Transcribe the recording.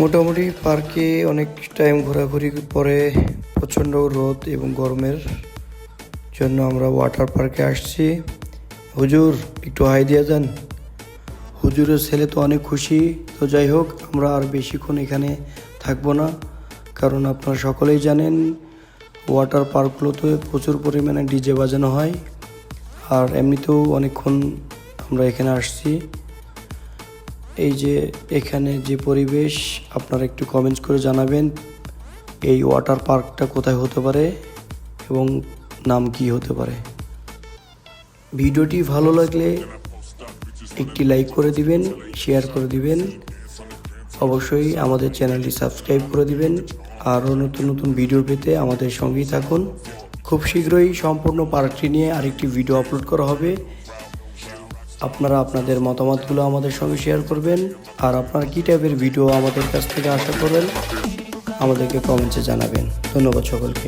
মোটামুটি পার্কে অনেক টাইম ঘোরাঘুরি পরে প্রচণ্ড রোদ এবং গরমের জন্য আমরা ওয়াটার পার্কে আসছি। হুজুর একটু হাই দিয়ে যান। হুজুরের ছেলে তো অনেক খুশি। তো যাই হোক, আমরা আর বেশিক্ষণ এখানে থাকবো না, কারণ আপনারা সকলেই জানেন ওয়াটার পার্কগুলোতে প্রচুর পরিমাণে ডিজে বাজানো হয়। আর এমনিতেও অনেকক্ষণ আমরা এখানে আসছি। এই যে এখানে যে পরিবেশ, আপনারা একটু কমেন্টস করে জানাবেন এই ওয়াটার পার্কটা কোথায় হতে পারে এবং নাম কি হতে পারে। ভিডিওটি ভালো লাগলে একটি লাইক করে দিবেন, শেয়ার করে দিবেন, অবশ্যই আমাদের চ্যানেলটি সাবস্ক্রাইব করে দিবেন। আরও নতুন নতুন ভিডিও পেতে আমাদের সঙ্গেই থাকুন। খুব শীঘ্রই সম্পূর্ণ পার্কটি নিয়ে আরেকটি ভিডিও আপলোড করা হবে। আপনারা আপনাদের মতামতগুলো আমাদের সঙ্গে শেয়ার করবেন। আর আপনারা কী টাইপের ভিডিও আমাদের কাছ থেকে আশা করেন আমাদেরকে কমেন্টসে জানাবেন। ধন্যবাদ সকলকে।